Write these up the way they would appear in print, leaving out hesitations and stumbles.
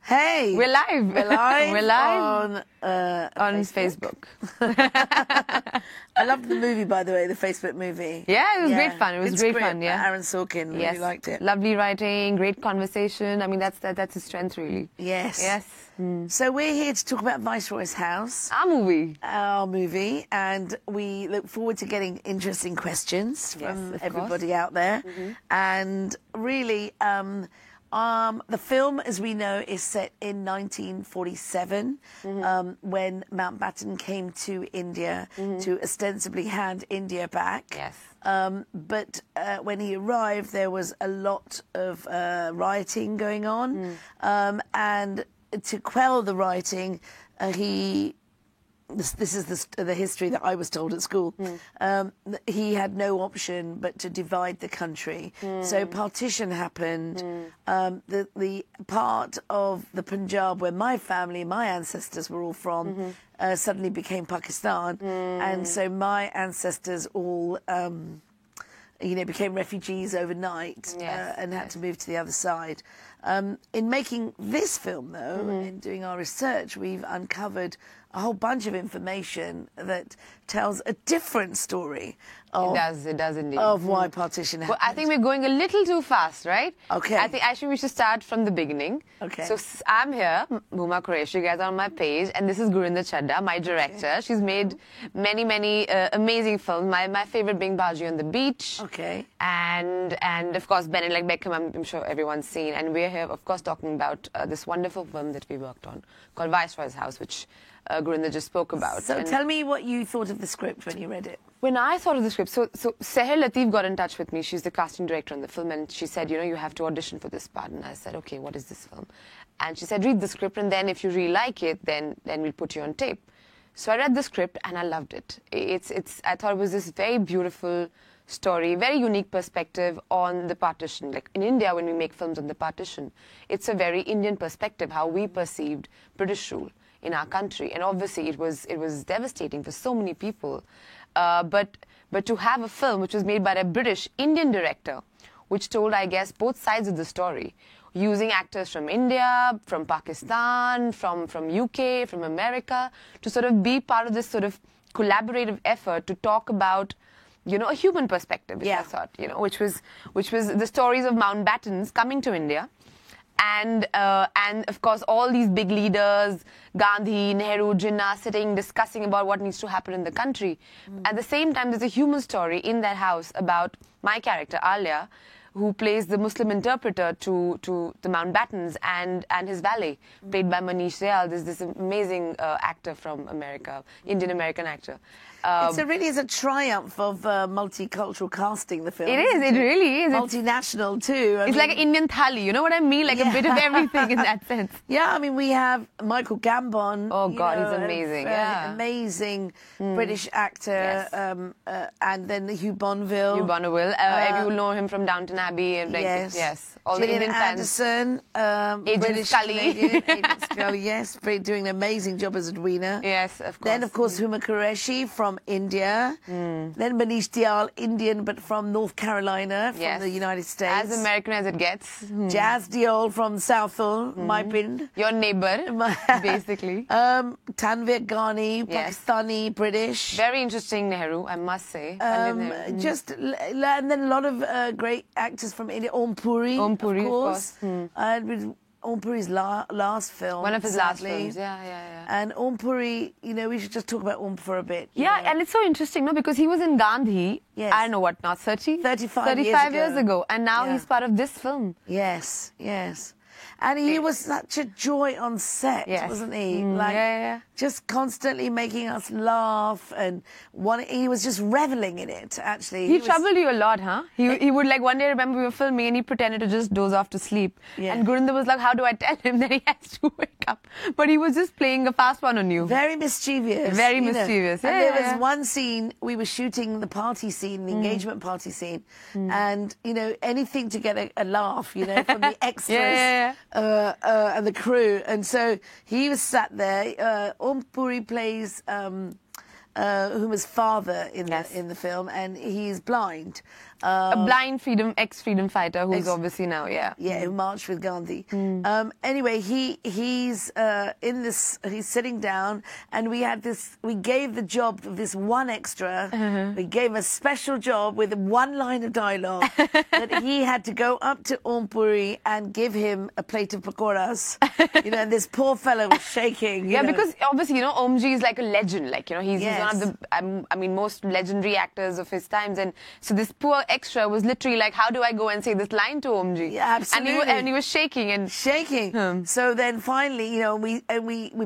Hey! We're live. We're live. We're live on Facebook. I loved the movie, by the way, the Facebook movie. Yeah, it was great fun. It was Good great script, fun, yeah. Aaron Sorkin, Yes. really liked it. Lovely writing, great conversation. I mean, that's his strength, really. Yes. Yes. So we're here to talk about Viceroy's House, Our movie. and we look forward to getting interesting questions from of everybody out there. And really, the film, as we know, is set in 1947, when Mountbatten came to India to ostensibly hand India back. Yes. But when he arrived, there was a lot of rioting going on, and to quell the rioting, This is the history that I was told at school. He had no option but to divide the country. So partition happened. The part of the Punjab where my family, my ancestors were all from, suddenly became Pakistan. And so my ancestors all became refugees overnight and had to move to the other side. In making this film, though, in doing our research, we've uncovered a whole bunch of information that tells a different story. It does indeed. Of why partition happened. Well, I think we're going a little too fast, right? Okay. I think actually we should start from the beginning. Okay. So I'm here, Bhuma Qureshi, you guys are on my page, and this is Gurinder Chadha, my director. Okay. She's made many amazing films. My favorite being Baji on the Beach. Okay. And of course, Ben and like Beckham, I'm sure everyone's seen. And we're here, of course, talking about this wonderful film that we worked on called Viceroy's House, which Gurinder just spoke about. So tell me what you thought of the script when you read it. When I thought of the script, so Seher Latif got in touch with me. She's the casting director on the film, and she said, you have to audition for this part. And I said, okay, what is this film? And she said, read the script, and then if you really like it, then we'll put you on tape. So I read the script, and I loved it. I thought it was this very beautiful story, very unique perspective on the partition. Like in India, when we make films on the partition, it's a very Indian perspective, how we perceived British rule in our country. And obviously, it was devastating for so many people. But to have a film which was made by a British Indian director, which told, I guess, both sides of the story, using actors from India, from Pakistan, from UK, from America, to sort of be part of this sort of collaborative effort to talk about, a human perspective, which I thought, which was the stories of Mountbattens coming to India. And of course, all these big leaders, Gandhi, Nehru, Jinnah, sitting, discussing about what needs to happen in the country. At the same time, there's a human story in that house about my character, Alia, who plays the Muslim interpreter to the Mountbattens and his valet, played by Manish Dayal. There's this amazing actor from America, Indian-American actor. It really is a triumph of multicultural casting, the film. It is, it really is. Multinational, too. It's like an Indian thali, you know what I mean? Like a bit of everything in that sense. Yeah, I mean, we have Michael Gambon. Oh, God, he's amazing. Amazing British actor. Yes. And then Hugh Bonneville. Hugh Bonneville. You will know him from Downton Abbey. And yes. All Gillian the Indian Anderson, Agent British Scully. Canadian, Agent Scully, yes, doing an amazing job as Edwina. Yes, of course. Then, of course, Huma Qureshi from India. Then Manish Dayal, Indian, but from North Carolina, from the United States. As American as it gets. Jazz Diol from Southall, my pind. Your neighbor, basically. Tanvir Ghani, Pakistani, British. Very interesting Nehru, I must say. And then a lot of great actors from India. Om Puri, of course. And Om Puri's last film. One of his last films, And Om Puri, we should just talk about Om for a bit. Yeah, and it's so interesting, no? Because he was in Gandhi, I don't know what now, 35 years ago. And now he's part of this film. Yes. And he was such a joy on set, wasn't he? Just constantly making us laugh, and he was just reveling in it, actually. He troubled you a lot, huh? He would, like, one day, remember we were filming, and he pretended to just doze off to sleep. And Gurinder was like, how do I tell him that he has to wake up? But he was just playing a fast one on you. Very mischievous. Very mischievous. And there was one scene, we were shooting the party scene, the engagement party scene, and, anything to get a laugh, from the extras. And the crew. And so he was sat there. Om Puri plays Huma's father in the film, and he's blind. A blind ex-freedom fighter who's obviously now, who marched with Gandhi. Anyway, he's in this. He's sitting down, and we gave the job of this one extra. We gave a special job with one line of dialogue that he had to go up to Om Puri and give him a plate of pakoras. And this poor fellow was shaking. Because obviously, Omji is like a legend. Like, he's one of the, most legendary actors of his times. And so this poor extra was literally like, how do I go and say this line to Omji? Yeah, absolutely. And he was shaking. So then finally, we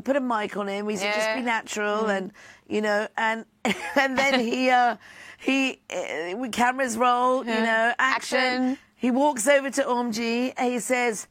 put a mic on him. We said, just be natural. And, and then cameras roll, action. He walks over to Omji and he says,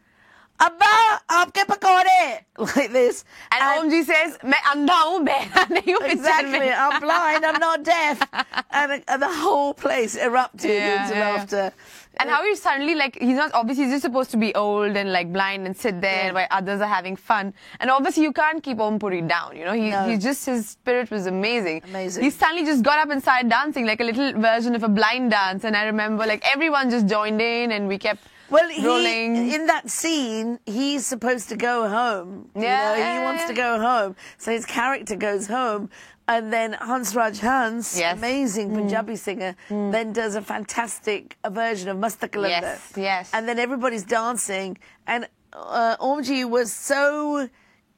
Abba, aapke pakode, like this. And Omji says, "Main andha hu, behna nahi hu." Exactly, I'm blind, I'm not deaf. And the whole place erupted into laughter. And how he's suddenly he's just supposed to be old and blind and sit there while others are having fun. And obviously you can't keep Om Puri down, his spirit was amazing. He suddenly just got up and started dancing like a little version of a blind dance. And I remember everyone just joined in and we kept rolling. In that scene, he's supposed to go home. He wants to go home. So his character goes home. And then Hansraj Hans, amazing Punjabi singer, then does a fantastic version of Masta Kalanda. Yes. And then everybody's dancing. And Omji was so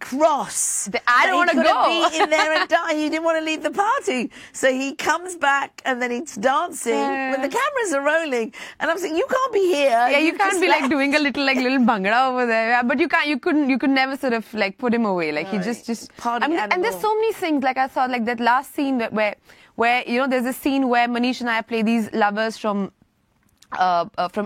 cross. I don't want to go. Be in there and die. He didn't want to leave the party. So he comes back and then he's dancing when the cameras are rolling. And I'm saying, you can't be here. Yeah, you can't be doing a little bhangra over there. But you could never sort of put him away. He just party animal. And there's so many things. I thought that last scene where there's a scene where Manish and I play these lovers from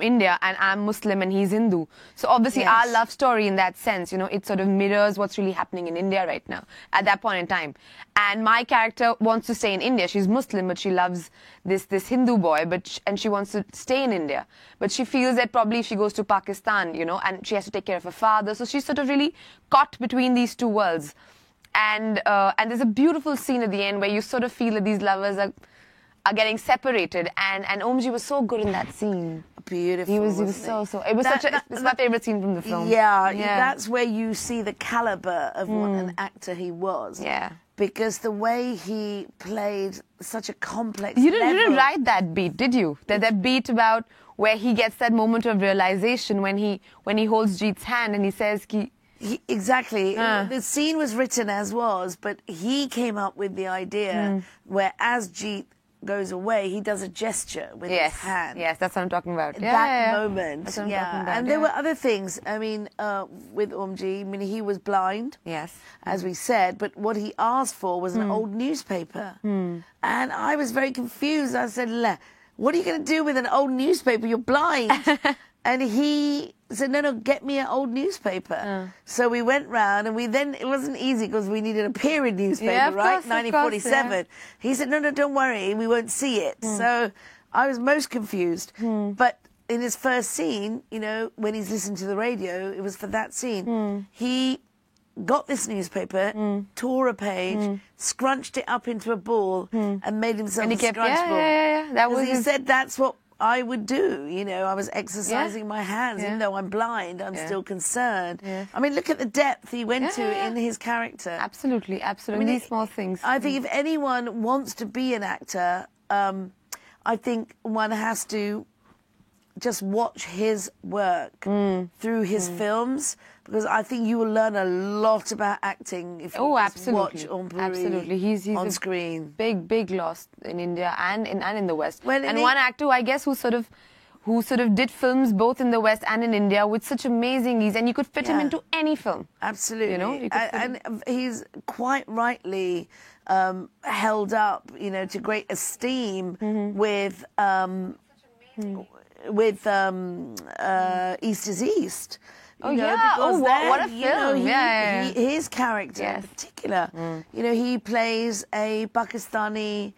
India, and I'm Muslim and he's Hindu. So obviously our love story in that sense, it sort of mirrors what's really happening in India right now at that point in time. And my character wants to stay in India. She's Muslim, but she loves this Hindu boy, and she wants to stay in India. But she feels that probably if she goes to Pakistan, and she has to take care of her father. So she's sort of really caught between these two worlds. And there's a beautiful scene at the end where you sort of feel that these lovers are getting separated, and Omji was so good in that scene. Beautiful. He was so. It was it's my favorite scene from the film. Yeah, that's where you see the caliber of what an actor he was. Yeah. Because the way he played such a complex. You didn't write that beat, did you? That beat about where he gets that moment of realization when he holds Jeet's hand and he says, exactly. The scene was written as was, but he came up with the idea where as Jeet goes away, he does a gesture with his hand. Yes, that's what I'm talking about. That moment. That's what I'm talking about. And there were other things. I mean, with Omji, he was blind. Yes. As we said, but what he asked for was an old newspaper. And I was very confused. I said, what are you going to do with an old newspaper? You're blind. And he said, no, get me an old newspaper. So we went round, and it wasn't easy because we needed a period newspaper, right? 1947. He said, no, don't worry, we won't see it. So I was most confused. But in his first scene, when he's listened to the radio, it was for that scene. He got this newspaper, tore a page, scrunched it up into a ball, and made himself a scrunch ball. That was he said that's what I would do. I was exercising my hands. Even though I'm blind, I'm still concerned. I mean, look at the depth he went to in his character. Absolutely. These small things. I think if anyone wants to be an actor, I think one has to just watch his work through his films, because I think you will learn a lot about acting if you watch Om Puri he's on screen. Big loss in India and in the West. Well, and one actor, I guess, who sort of did films both in the West and in India with such amazing ease, and you could fit him into any film. Absolutely. And he's quite rightly held up, to great esteem with East is East. What a film. His character in particular, he plays a Pakistani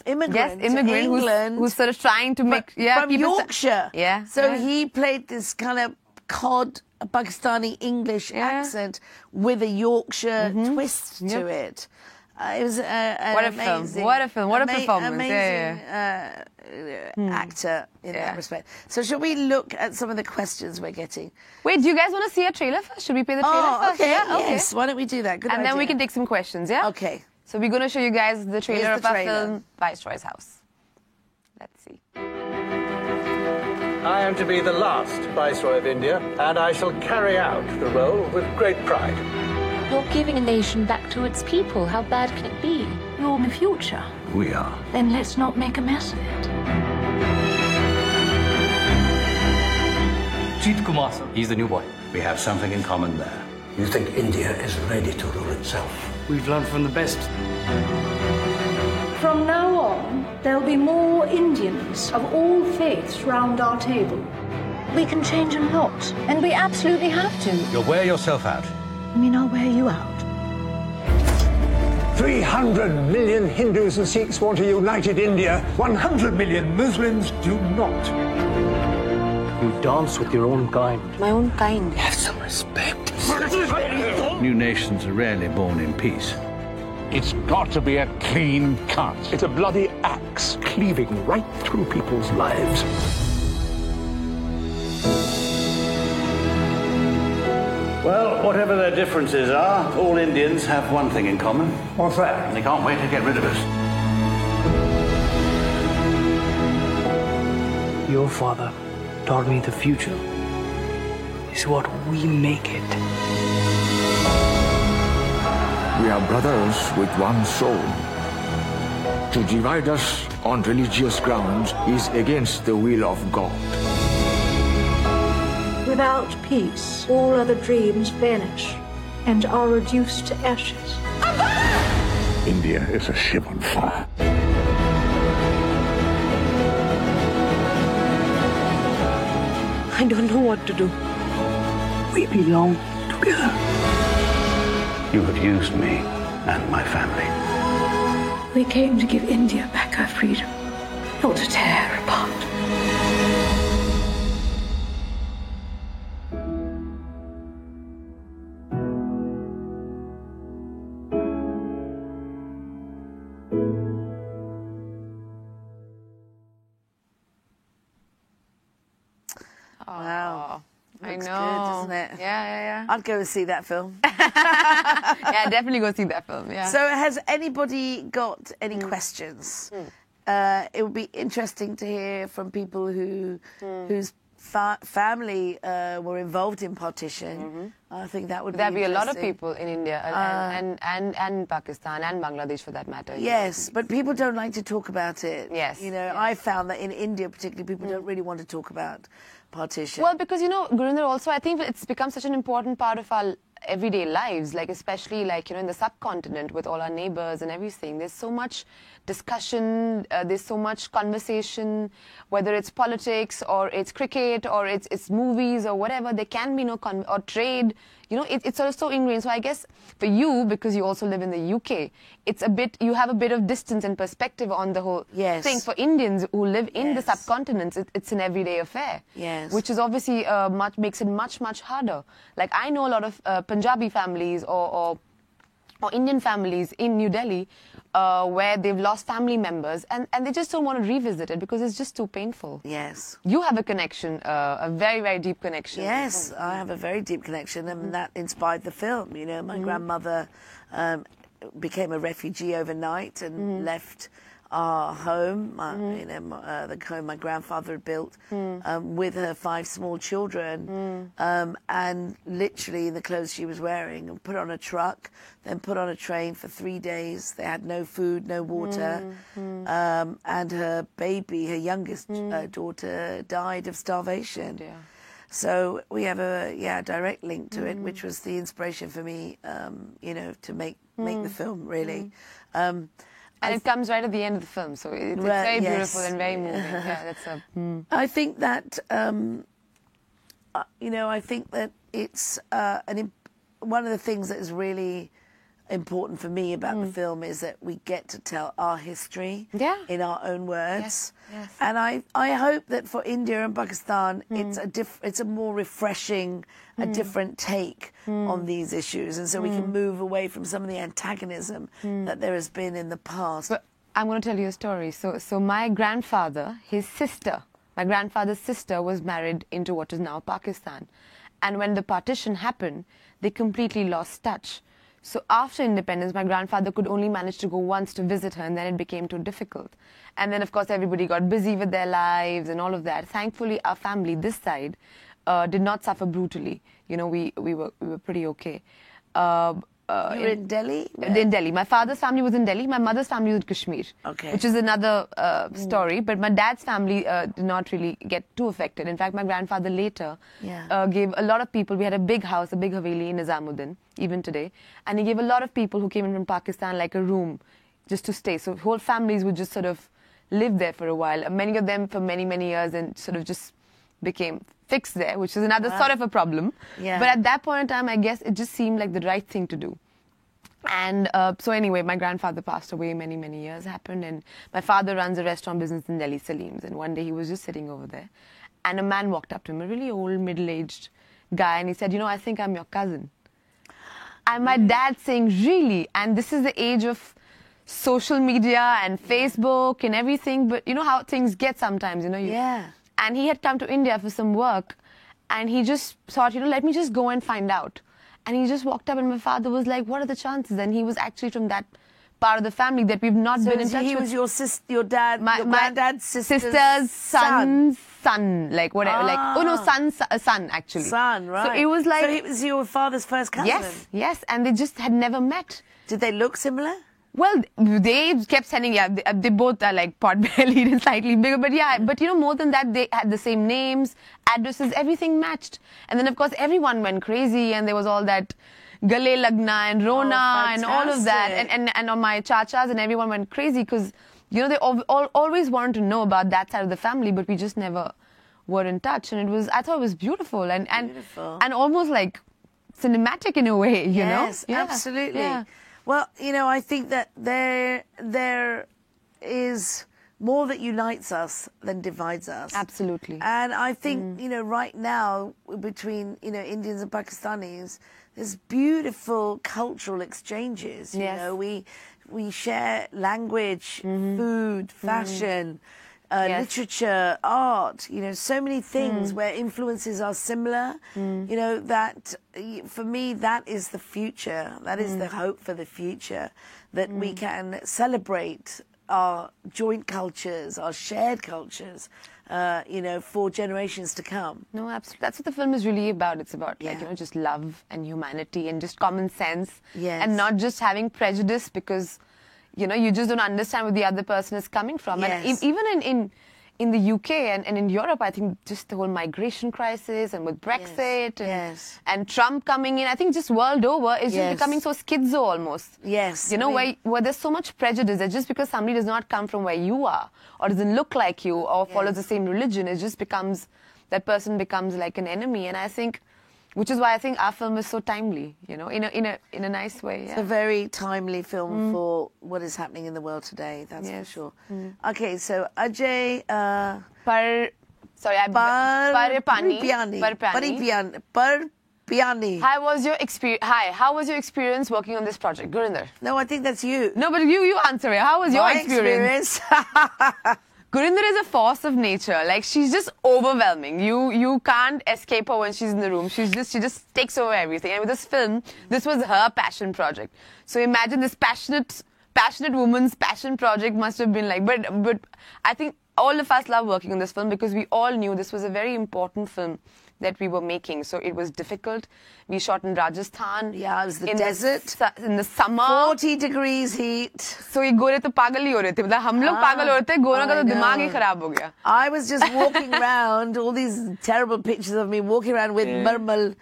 immigrant to England who's sort of trying to make from Yorkshire. So he played this kind of cod Pakistani English accent with a Yorkshire twist to it. It was What a amazing, film. What a film. What a performance. Amazing actor in that respect. So shall we look at some of the questions we're getting? Wait, do you guys want to see a trailer first? Should we play the trailer first? Okay. Yeah, okay. Yes. Why don't we do that? Good And idea. then we can take some questions, yeah? Okay. So we're going to show you guys the trailer Here's of the our trailer. film, Viceroy's House. Let's see. I am to be the last Viceroy of India, and I shall carry out the role with great pride. You're giving a nation back to its people. How bad can it be? You're the future. We are. Then let's not make a mess of it. Jeet Kumar, sir. He's the new boy. We have something in common there. You think India is ready to rule itself? We've learned from the best. From now on, there'll be more Indians of all faiths round our table. We can change a lot, and we absolutely have to. You'll wear yourself out. I mean, I'll wear you out. 300 million Hindus and Sikhs want a united India. 100 million Muslims do not. You dance with your own kind. My own kind. Have some respect. New nations are rarely born in peace. It's got to be a clean cut. It's a bloody axe cleaving right through people's lives. Well, whatever their differences are, all Indians have one thing in common. What's that? They can't wait to get rid of us. Your father taught me the future is what we make it. We are brothers with one soul. To divide us on religious grounds is against the will of God. Without peace, all other dreams vanish and are reduced to ashes. India is a ship on fire. I don't know what to do. We belong together. You have used me and my family. We came to give India back her freedom, not to tear her apart. Wow. I Looks know. good, doesn't it? Yeah. I'd go and see that film. Yeah, definitely go see that film, yeah. So has anybody got any questions? It would be interesting to hear from people whose family were involved in partition. I think that would There'd be be a lot of interesting. people in India and Pakistan and Bangladesh for that matter. Yes, but people don't like to talk about it. Yes, You know, yes. I found that in India particularly, people don't really want to talk about partition. Well, because, you know, Gurinder, also, I think it's become such an important part of our everyday lives, like especially like, you know, in the subcontinent with all our neighbors and everything. There's so much discussion, there's so much conversation, whether it's politics or it's cricket or it's movies or whatever, there can be no or trade. You know, it's sort of so ingrained. So I guess for you, because you also live in the UK, it's a bit, you have a bit of distance and perspective on the whole Yes. thing. For Indians who live in the Yes. subcontinents, it's an everyday affair. Yes. Which is obviously makes it much harder. Like I know a lot of Punjabi families or Indian families in New Delhi where they've lost family members and they just don't want to revisit it because it's just too painful. Yes. You have a connection, a very, very deep connection. Yes, I have a very deep connection, and that inspired the film. You know, my grandmother became a refugee overnight and left our home, you know, the home my grandfather had built, with her 5 small children, and literally in the clothes she was wearing, and put on a truck, then put on a train for 3 days. They had no food, no water, and her baby, her youngest daughter, died of starvation. Yeah. So we have a direct link to it, which was the inspiration for me, you know, to make the film really. And it comes right at the end of the film, so it's Right, very yes. beautiful and very moving. Yeah, that's a. I think that you know, I think that it's one of the things that is really important for me about the film is that we get to tell our history in our own words. Yes. And I hope that for India and Pakistan, it's a more refreshing, a different take on these issues. And so we can move away from some of the antagonism that there has been in the past. But I'm going to tell you a story. So my grandfather, my grandfather's sister was married into what is now Pakistan. And when the partition happened, they completely lost touch. So after independence, my grandfather could only manage to go once to visit her, and then it became too difficult. And then, of course, everybody got busy with their lives and all of that. Thankfully, our family, this side, did not suffer brutally. You know, we were pretty okay. You were in Delhi? In Delhi. My father's family was in Delhi. My mother's family was in Kashmir, which is another story. But my dad's family did not really get too affected. In fact, my grandfather later gave a lot of people, we had a big house, a big Haveli in Nizamuddin, even today. And he gave a lot of people who came in from Pakistan like a room just to stay. So whole families would just sort of live there for a while. Many of them for many, many years and sort of just became fixed there, which is another sort of a problem. Yeah. But at that point in time, I guess it just seemed like the right thing to do. And so anyway, my grandfather passed away, many, many years happened. And my father runs a restaurant business in Delhi, Salim's. And one day he was just sitting over there. And a man walked up to him, a really old, middle-aged guy. And he said, you know, I think I'm your cousin. And my dad saying, really? And this is the age of social media and Facebook and everything. But you know how things get sometimes, you know. And he had come to India for some work. And he just thought, you know, let me just go and find out. And he just walked up and my father was like, what are the chances? And he was actually from that part of the family that we've not been in touch with. He was your sister, your dad, your granddad's sister's son, like whatever, like, oh no, son actually. Son, right. So it was like... So he was your father's first cousin? Yes, and they just had never met. Did they look similar? Well, they kept sending, they both are like pot-bellied and slightly bigger, but you know, more than that, they had the same names, addresses, everything matched. And then, of course, everyone went crazy, and there was all that Gale Lagna and Rona and all of that. And on my chachas, and everyone went crazy because, you know, they always wanted to know about that side of the family, but we just never were in touch. And I thought it was beautiful and almost like cinematic in a way, you know? Yes, absolutely. Yeah. Well, you know, I think that there is more that unites us than divides us. Absolutely. And I think, you know, right now, between, you know, Indians and Pakistanis, there's beautiful cultural exchanges. You know, we share language, food, fashion, literature, art, you know, so many things where influences are similar. You know, that, for me, that is the future. That is the hope for the future, that we can celebrate our joint cultures, our shared cultures, you know, for generations to come. No, absolutely. That's what the film is really about. It's about, like, you know, just love and humanity and just common sense. And not just having prejudice because, you know, you just don't understand where the other person is coming from. And even in the UK and in Europe, I think just the whole migration crisis and with Brexit and Trump coming in, I think just world over is just becoming so schizo almost. You know, where there's so much prejudice that just because somebody does not come from where you are or doesn't look like you or follows the same religion, it just becomes, that person becomes like an enemy. And I think, which is why I think our film is so timely, you know, in a nice way. It's a very timely film for what is happening in the world today, that's for sure. Okay, so Ajay... Parpiani. How was your experience working on this project, Gurinder? No, I think that's you. No, but you answer it. How was your experience? Gurinder is a force of nature. Like, she's just overwhelming. You can't escape her when she's in the room. She just takes over everything. And with this film, this was her passion project. So imagine this passionate woman's passion project must have been like. But I think all of us love working on this film because we all knew this was a very important film that we were making. So it was difficult. We shot in Rajasthan. Yeah, it was the desert. In the summer. 40 degrees heat. So ये गोरे तो पागल ही हो रहे थे. मतलब हम लोग पागल हो रहे थे. गोरों का तो दिमाग ही खराब हो गया. I was just walking around, all these terrible pictures of me walking around with marmal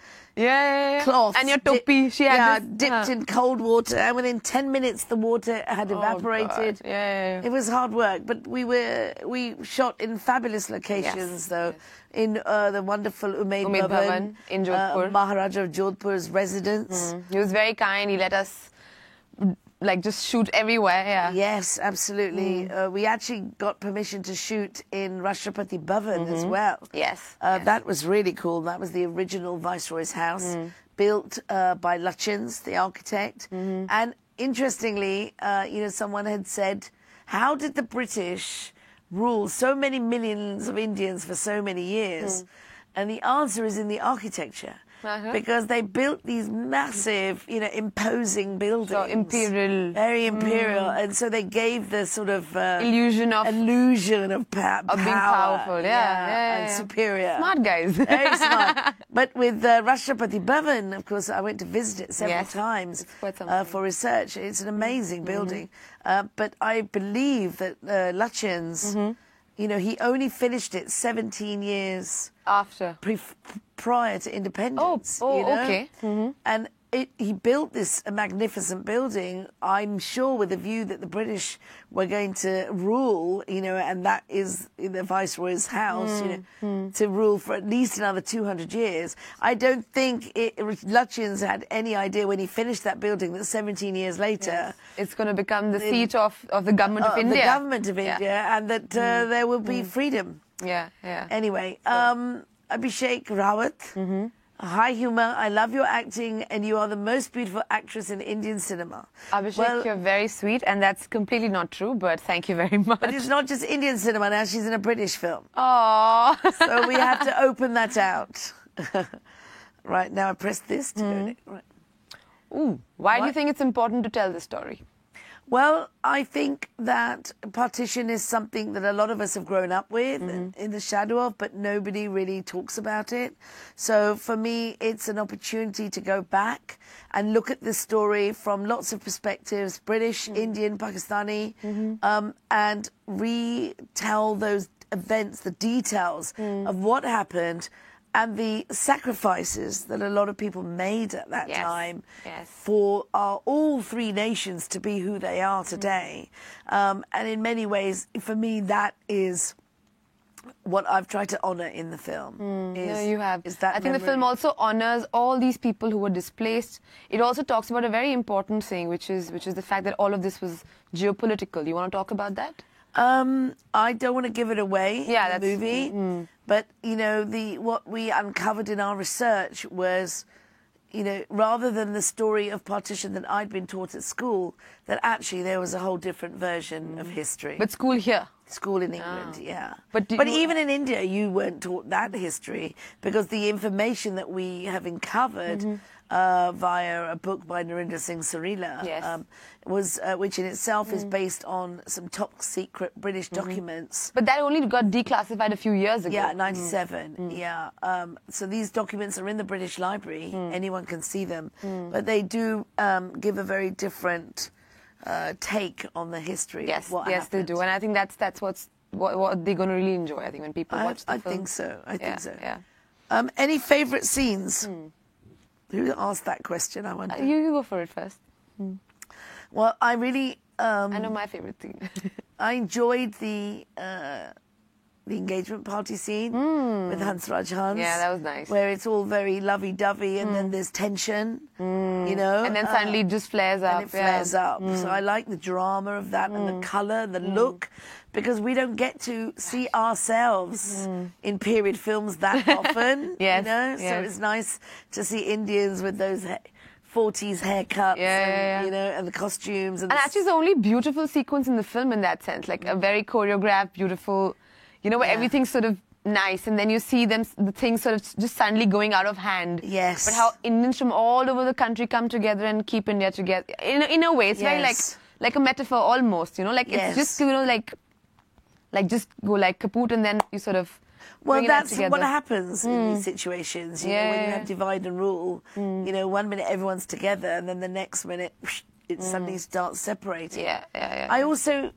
cloth. And your topi. She had dipped in cold water. And within 10 minutes, the water had evaporated. It was hard work. But we shot in fabulous locations, though. In the wonderful Umaid Bhavan in Jodhpur. Maharaja of Jodhpur's residence. He was very kind. He let us like just shoot everywhere. Yeah. Yes, absolutely. We actually got permission to shoot in Rashtrapati Bhavan as well. Yes. That was really cool. That was the original Viceroy's house, built by Lutyens, the architect. And interestingly, someone had said, how did the British rule so many millions of Indians for so many years? And the answer is in the architecture. Because they built these massive, imposing buildings. So imperial. Very imperial. And so they gave the sort of... illusion of power. Of being powerful, and superior. Smart guys. Very smart. But with Rashtrapati Bhavan, of course, I went to visit it several times for research. It's an amazing building. But I believe that Lutyens... he only finished it 17 years after, prior to independence. Okay. And he built this magnificent building, I'm sure, with a view that the British were going to rule, and that is the Viceroy's house, to rule for at least another 200 years. I don't think Lutyens had any idea when he finished that building that 17 years later... It's going to become the seat of the government of India. The government of India, and that there will be freedom. Yeah. Anyway, Abhishek Rawat... Hi, Huma. I love your acting, and you are the most beautiful actress in Indian cinema. Abhishek, you're very sweet, and that's completely not true, but thank you very much. But it's not just Indian cinema now. She's in a British film. Oh. So we have to open that out. Right, now I press this to go. Right. Ooh, why do you think it's important to tell this story? Well, I think that partition is something that a lot of us have grown up with, in the shadow of, but nobody really talks about it. So for me, it's an opportunity to go back and look at this story from lots of perspectives, British, Indian, Pakistani, and retell those events, the details of what happened, and the sacrifices that a lot of people made at that time for all three nations to be who they are today. And in many ways, for me, that is what I've tried to honour in the film. You have. Is that I think the film also honours all these people who were displaced. It also talks about a very important thing, which is the fact that all of this was geopolitical. You want to talk about that? I don't want to give it away in the movie, but what we uncovered in our research was, rather than the story of partition that I'd been taught at school, that actually there was a whole different version of history. But school here? School in England, yeah. But even in India, you weren't taught that history, because the information that we have uncovered via a book by Narendra Singh Sarila, which in itself is based on some top secret British documents. But that only got declassified a few years ago. Yeah, 97. Yeah. So these documents are in the British Library. Anyone can see them. But they do give a very different take on the history of what happened. They do. And I think that's what they're going to really enjoy, I think, when people watch the film. I think so. I think so. Yeah. Any favourite scenes? Who asked that question, I wonder? You go for it first. Well, I really... I know my favourite scene. I enjoyed the engagement party scene with Hansraj Hans. Yeah, that was nice. Where it's all very lovey-dovey and then there's tension, And then suddenly it just flares up. And it flares up. So I like the drama of that and the colour, the look, because we don't get to see ourselves in period films that often, So it's nice to see Indians with those 40s haircuts and the costumes. And actually it's the only beautiful sequence in the film in that sense, like a very choreographed, beautiful, where everything's sort of nice, and then you see the things sort of just suddenly going out of hand. Yes. But how Indians from all over the country come together and keep India together. In a way, it's very like a metaphor almost, it's just, like just go like kaput and then you sort of... Well, that's what happens in these situations. You know, when you have divide and rule, 1 minute everyone's together and then the next minute it suddenly starts separating. I also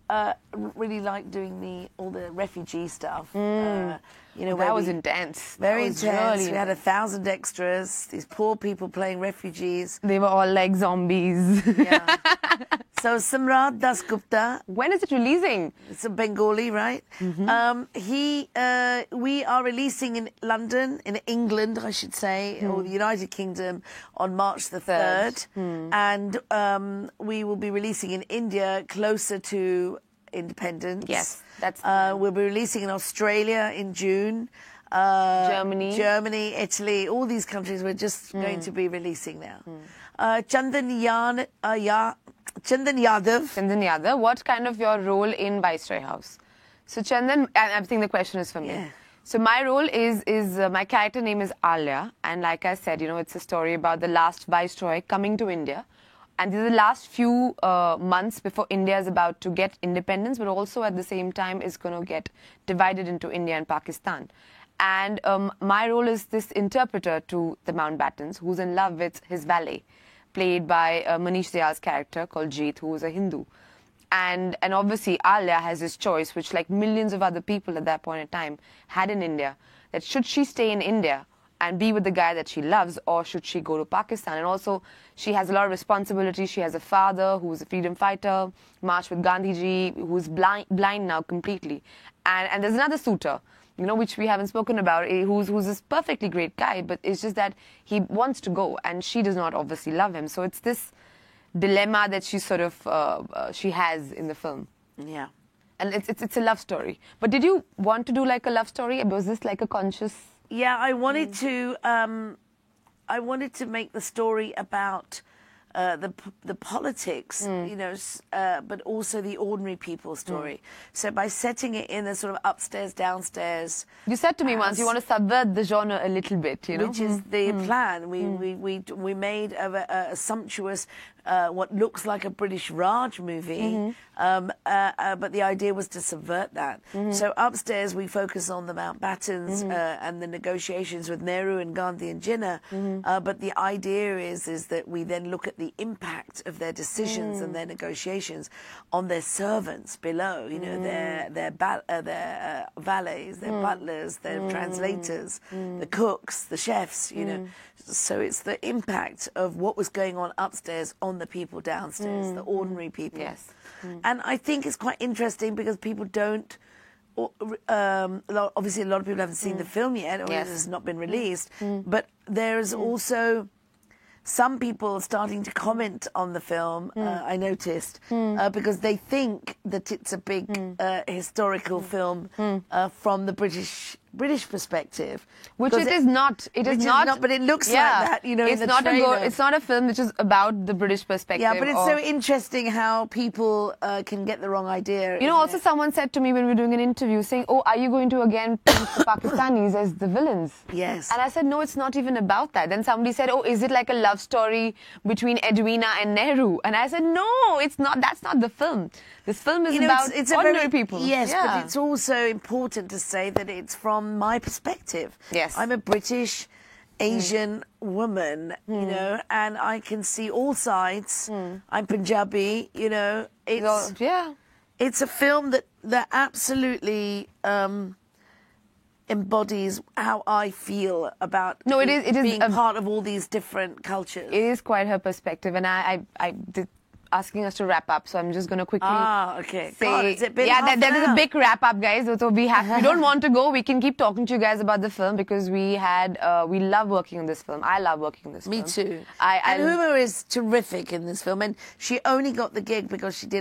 really like doing all the refugee stuff. That was intense. Very intense. Really we had 1,000 extras, these poor people playing refugees. They were all like zombies. So Samrat Dasgupta. When is it releasing? It's a Bengali, right? We are releasing in London, in England, I should say, or the United Kingdom, on March the 3rd. And we will be releasing in India closer to independence. Yes, that's. We'll be releasing in Australia in June. Germany, Italy, all these countries we're just going to be releasing now. Chandan Yadav. Chandan Yadav, what kind of your role in Viceroy House? So Chandan, I think the question is for me. Yeah. So my role is my character name is Alia, and like I said, it's a story about the last Viceroy coming to India. And these are the last few months before India is about to get independence, but also at the same time is going to get divided into India and Pakistan. And my role is this interpreter to the Mountbattens, who's in love with his valet, played by Manish Dayal's character called Jeet, who is a Hindu. And obviously Alia has this choice, which like millions of other people at that point in time had in India, that should she stay in India and be with the guy that she loves, or should she go to Pakistan? And also, she has a lot of responsibility. She has a father who's a freedom fighter, marched with Gandhiji, who's blind now completely. And there's another suitor, which we haven't spoken about, who's this perfectly great guy, but it's just that he wants to go, and she does not obviously love him. So it's this dilemma that she sort of she has in the film. Yeah. And it's a love story. But did you want to do like a love story? Was this like a conscious... Yeah, I wanted to make the story about the politics, but also the ordinary people story. So by setting it in a sort of upstairs, downstairs. You said to me once you want to subvert the genre a little bit, which is the plan. We made a sumptuous, what looks like a British Raj movie, but the idea was to subvert that. So upstairs we focus on the Mountbattens and the negotiations with Nehru and Gandhi and Jinnah, but the idea is that we then look at the impact of their decisions and their negotiations on their servants below, their valets, their butlers, their translators, the cooks, the chefs, So it's the impact of what was going on upstairs on the people downstairs, the ordinary people. Yes. And I think it's quite interesting because people don't... obviously, a lot of people haven't seen the film yet, or it has not been released. But there's also some people starting to comment on the film, I noticed, because they think that it's a big historical film from the British perspective, which it is not. It is not. But it looks like that, It's in the not trailer. it's not a film which is about the British perspective. Yeah, but it's so interesting how people can get the wrong idea. Also someone said to me when we were doing an interview, saying, "Oh, are you going to again paint the Pakistanis as the villains?" Yes. And I said, "No, it's not even about that." Then somebody said, "Oh, is it like a love story between Edwina and Nehru?" And I said, "No, it's not. That's not the film. This film is about ordinary people." Yes, but it's also important to say that it's from my perspective. Yes. I'm a British Asian woman, and I can see all sides. I'm Punjabi, It's a film that absolutely embodies how I feel about it is being part of all these different cultures. It is quite her perspective, and I did asking us to wrap up, so I'm just going to quickly okay. say, God, has it been half that an is a hour? big wrap up, guys. So we don't want to go. We can keep talking to you guys about the film because we love working on this film. I love working on this film. Me too. And Huma is terrific in this film, and she only got the gig because she did